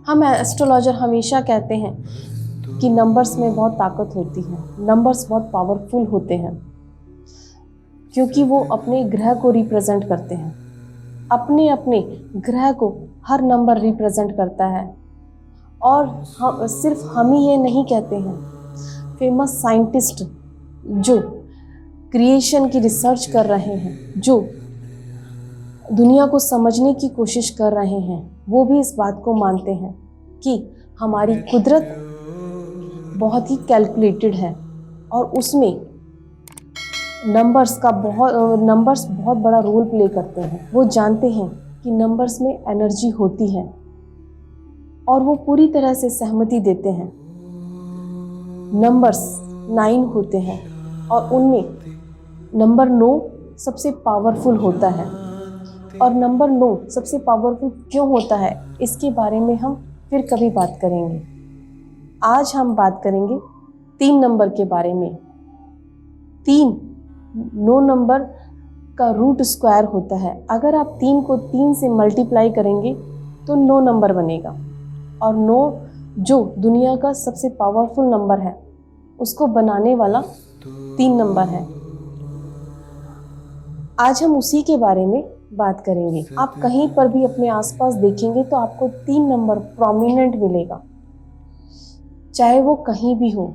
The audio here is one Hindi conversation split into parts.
हम एस्ट्रोलॉजर हमेशा कहते हैं कि नंबर्स में बहुत ताकत होती है, नंबर्स बहुत पावरफुल होते हैं, क्योंकि वो अपने ग्रह को रिप्रेजेंट करते हैं। अपने अपने ग्रह को हर नंबर रिप्रेजेंट करता है। और सिर्फ हम ही ये नहीं कहते हैं, फेमस साइंटिस्ट जो क्रिएशन की रिसर्च कर रहे हैं, जो दुनिया को समझने की कोशिश कर रहे हैं, वो भी इस बात को मानते हैं कि हमारी कुदरत बहुत ही कैलकुलेटेड है और उसमें नंबर्स बहुत बड़ा रोल प्ले करते हैं। वो जानते हैं कि नंबर्स में एनर्जी होती है और वो पूरी तरह से सहमति देते हैं। नंबर्स 9 होते हैं और उनमें नंबर 9 सबसे पावरफुल होता है। और नंबर 9 सबसे पावरफुल क्यों होता है, इसके बारे में हम फिर कभी बात करेंगे। आज हम बात करेंगे 3 नंबर के बारे में। 9 नंबर का रूट स्क्वायर होता है। अगर आप 3 को 3 से मल्टीप्लाई करेंगे तो 9 नंबर बनेगा। और 9 जो दुनिया का सबसे पावरफुल नंबर है, उसको बनाने वाला 3 नंबर है। आज हम उसी के बारे में बात करेंगे। आप कहीं पर भी अपने आसपास देखेंगे तो आपको 3 नंबर प्रोमिनेंट मिलेगा, चाहे वो कहीं भी हो।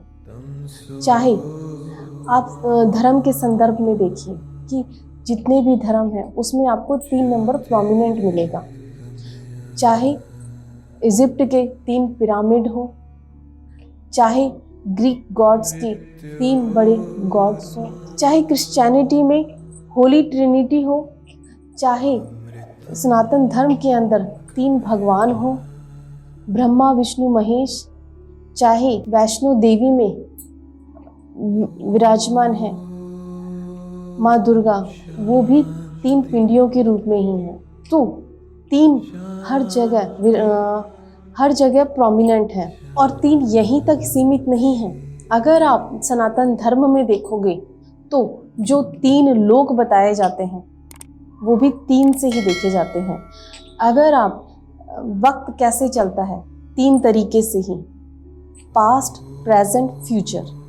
चाहे आप धर्म के संदर्भ में देखिए कि जितने भी धर्म हैं उसमें आपको 3 नंबर प्रोमिनेंट मिलेगा। चाहे इजिप्ट के 3 पिरामिड हो, चाहे ग्रीक गॉड्स के 3 बड़े गॉड्स हो, चाहे क्रिश्चियनिटी में होली ट्रिनिटी हो, चाहे सनातन धर्म के अंदर 3 भगवान हो, ब्रह्मा विष्णु महेश, चाहे वैष्णो देवी में विराजमान है माँ दुर्गा, वो भी 3 पिंडियों के रूप में ही है। तो 3 हर जगह प्रोमिनेंट है। और 3 यहीं तक सीमित नहीं है। अगर आप सनातन धर्म में देखोगे तो जो 3 लोक बताए जाते हैं वो भी 3 से ही देखे जाते हैं। अगर आप वक्त कैसे चलता है, 3 तरीके से ही, पास्ट, प्रेजेंट, फ्यूचर।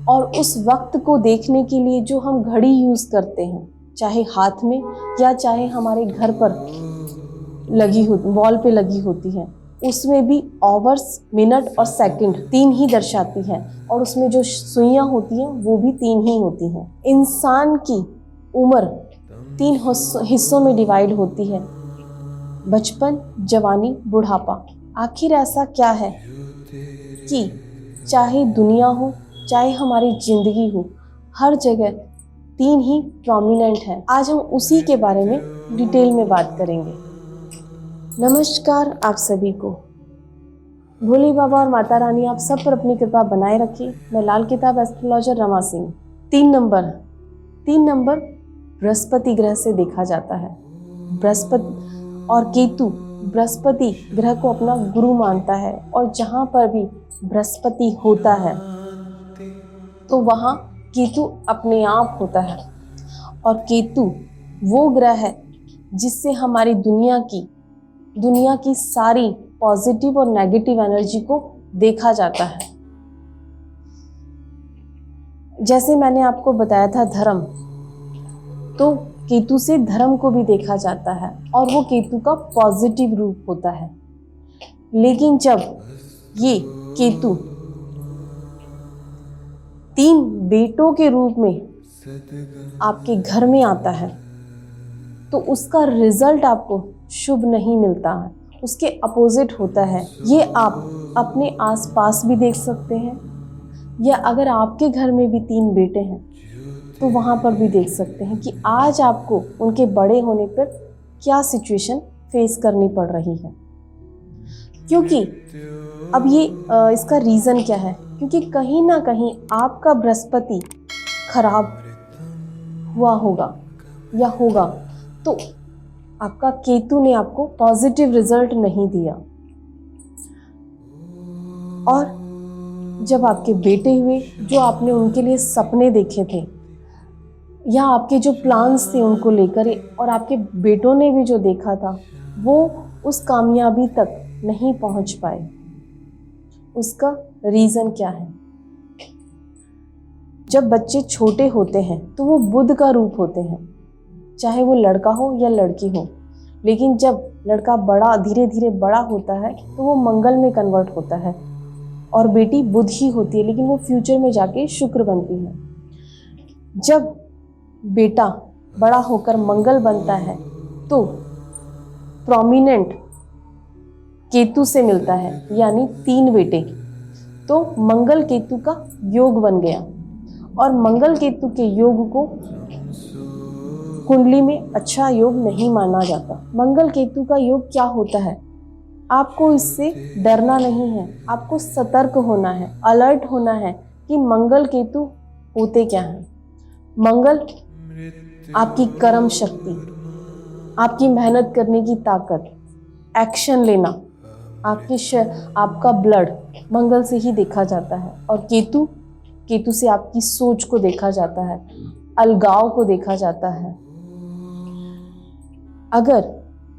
और उस वक्त को देखने के लिए जो हम घड़ी यूज़ करते हैं, चाहे हाथ में या चाहे हमारे घर पर लगी हो, वॉल पे लगी होती है, उसमें भी आवर्स, मिनट और सेकंड 3 ही दर्शाती है। और उसमें जो सुइयाँ होती हैं वो भी 3 ही होती हैं। इंसान की उम्र 3 हिस्सों में डिवाइड होती है, बचपन, जवानी, बुढ़ापा। आखिर ऐसा क्या है कि चाहे दुनिया हो, चाहे हमारी जिंदगी हो, हर जगह 3 ही प्रोमिनेंट है। आज हम उसी के बारे में डिटेल में बात करेंगे। नमस्कार आप सभी को। भोले बाबा और माता रानी आप सब पर अपनी कृपा बनाए रखिए। मैं लाल किताब एस्ट्रोलॉजर रमा सिंह। 3 नंबर बृहस्पति ग्रह से देखा जाता है। बृहस्पति और केतु, बृहस्पति ग्रह को अपना गुरु मानता है और जहाँ पर भी बृहस्पति होता है तो वहाँ केतु अपने आप होता है। और केतु वो ग्रह है जिससे हमारी दुनिया की सारी पॉजिटिव और नेगेटिव एनर्जी को देखा जाता है। जैसे मैंने आपको बताया था धर्म, तो केतु से धर्म को भी देखा जाता है और वो केतु का पॉजिटिव रूप होता है। लेकिन जब ये केतु 3 बेटों के रूप में आपके घर में आता है तो उसका रिजल्ट आपको शुभ नहीं मिलता है, उसके अपोजिट होता है। ये आप अपने आसपास भी देख सकते हैं, या अगर आपके घर में भी 3 बेटे हैं तो वहाँ पर भी देख सकते हैं कि आज आपको उनके बड़े होने पर क्या सिचुएशन फेस करनी पड़ रही है। क्योंकि अब ये इसका रीज़न क्या है, क्योंकि कहीं ना कहीं आपका बृहस्पति खराब हुआ होगा या होगा, तो आपका केतु ने आपको पॉजिटिव रिजल्ट नहीं दिया। और जब आपके बेटे हुए, जो आपने उनके लिए सपने देखे थे या आपके जो प्लान्स थे उनको लेकर, और आपके बेटों ने भी जो देखा था, वो उस कामयाबी तक नहीं पहुंच पाए। उसका रीज़न क्या है? जब बच्चे छोटे होते हैं तो वो बुद्ध का रूप होते हैं, चाहे वो लड़का हो या लड़की हो। लेकिन जब लड़का बड़ा धीरे धीरे बड़ा होता है तो वो मंगल में कन्वर्ट होता है, और बेटी बुध ही होती है, लेकिन वो फ्यूचर में जाके शुक्र बनती है। जब बेटा बड़ा होकर मंगल बनता है तो प्रोमिनेंट केतु से मिलता है, यानी 3 बेटे, तो मंगल केतु का योग बन गया। और मंगल केतु के योग को कुंडली में अच्छा योग नहीं माना जाता। मंगल केतु का योग क्या होता है? आपको इससे डरना नहीं है, आपको सतर्क होना है, अलर्ट होना है कि मंगल केतु होते क्या हैं। मंगल आपकी कर्म शक्ति, आपकी मेहनत करने की ताकत, एक्शन लेना, आपका ब्लड मंगल से ही देखा जाता है। और केतु से आपकी सोच को देखा जाता है, अलगाव को देखा जाता है। अगर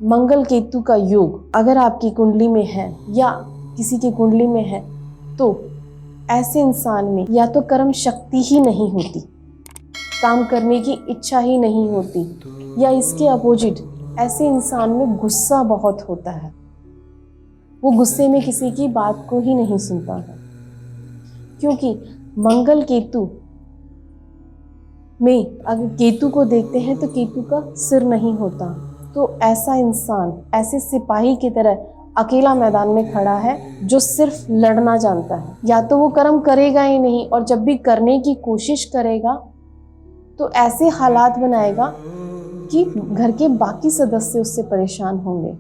मंगल केतु का योग अगर आपकी कुंडली में है या किसी की कुंडली में है तो ऐसे इंसान में या तो कर्म शक्ति ही नहीं होती, काम करने की इच्छा ही नहीं होती, या इसके अपोजिट ऐसे इंसान में गुस्सा बहुत होता है। वो गुस्से में किसी की बात को ही नहीं सुनता है, क्योंकि मंगल केतु में अगर केतु को देखते हैं तो केतु का सिर नहीं होता। तो ऐसा इंसान ऐसे सिपाही की तरह अकेला मैदान में खड़ा है जो सिर्फ लड़ना जानता है। या तो वो कर्म करेगा ही नहीं, और जब भी करने की कोशिश करेगा तो ऐसे हालात बनाएगा कि घर के बाकी सदस्य उससे परेशान होंगे,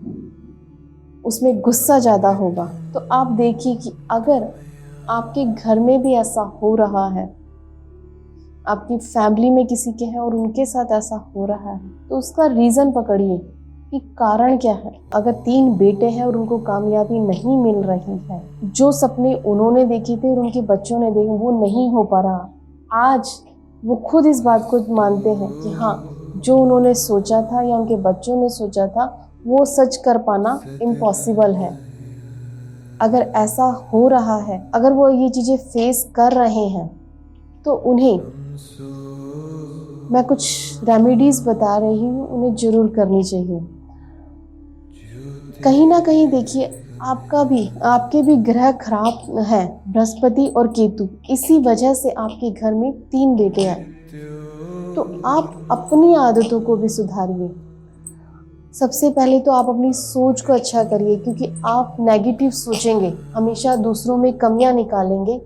उसमें गुस्सा ज़्यादा होगा। तो आप देखिए कि अगर आपके घर में भी ऐसा हो रहा है, आपकी फैमिली में किसी के हैं और उनके साथ ऐसा हो रहा है, तो उसका रीज़न पकड़िए कि कारण क्या है। अगर 3 बेटे हैं और उनको कामयाबी नहीं मिल रही है, जो सपने उन्होंने देखे थे और उनके बच्चों ने देखे वो नहीं हो पा रहा, आज वो खुद इस बात को मानते हैं कि हाँ, जो उन्होंने सोचा था या उनके बच्चों ने सोचा था वो सच कर पाना इम्पॉसिबल है। अगर ऐसा हो रहा है, अगर वो ये चीज़ें फेस कर रहे हैं, तो उन्हें मैं कुछ रेमेडीज़ बता रही हूँ, उन्हें ज़रूर करनी चाहिए। कहीं ना कहीं देखिए, आपके भी ग्रह खराब है, बृहस्पति और केतु, इसी वजह से आपके घर में 3 बेटे आए। तो आप अपनी आदतों को भी सुधारिए। सबसे पहले तो आप अपनी सोच को अच्छा करिए, क्योंकि आप नेगेटिव सोचेंगे, हमेशा दूसरों में कमियां निकालेंगे,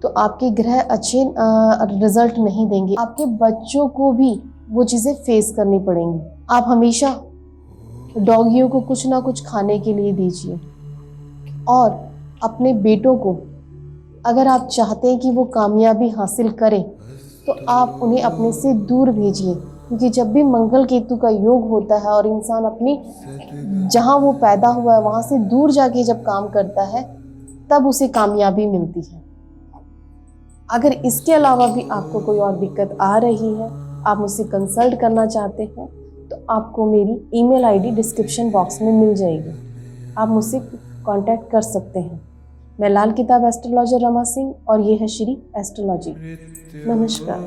तो आपके ग्रह अच्छे रिजल्ट नहीं देंगे। आपके बच्चों को भी वो चीज़ें फेस करनी पड़ेंगी। आप हमेशा डॉगियों को कुछ ना कुछ खाने के लिए दीजिए, और अपने बेटों को अगर आप चाहते हैं कि वो कामयाबी हासिल करें तो आप उन्हें अपने से दूर भेजिए, क्योंकि जब भी मंगल केतु का योग होता है और इंसान अपनी जहाँ वो पैदा हुआ है वहाँ से दूर जाके जब काम करता है तब उसे कामयाबी मिलती है। अगर इसके अलावा भी आपको कोई और दिक्कत आ रही है, आप मुझसे कंसल्ट करना चाहते हैं, तो आपको मेरी ईमेल आईडी डिस्क्रिप्शन बॉक्स में मिल जाएगी, आप मुझसे कांटेक्ट कर सकते हैं। मैं लाल किताब एस्ट्रोलॉजर रमा सिंह, और ये है श्री एस्ट्रोलॉजी। नमस्कार।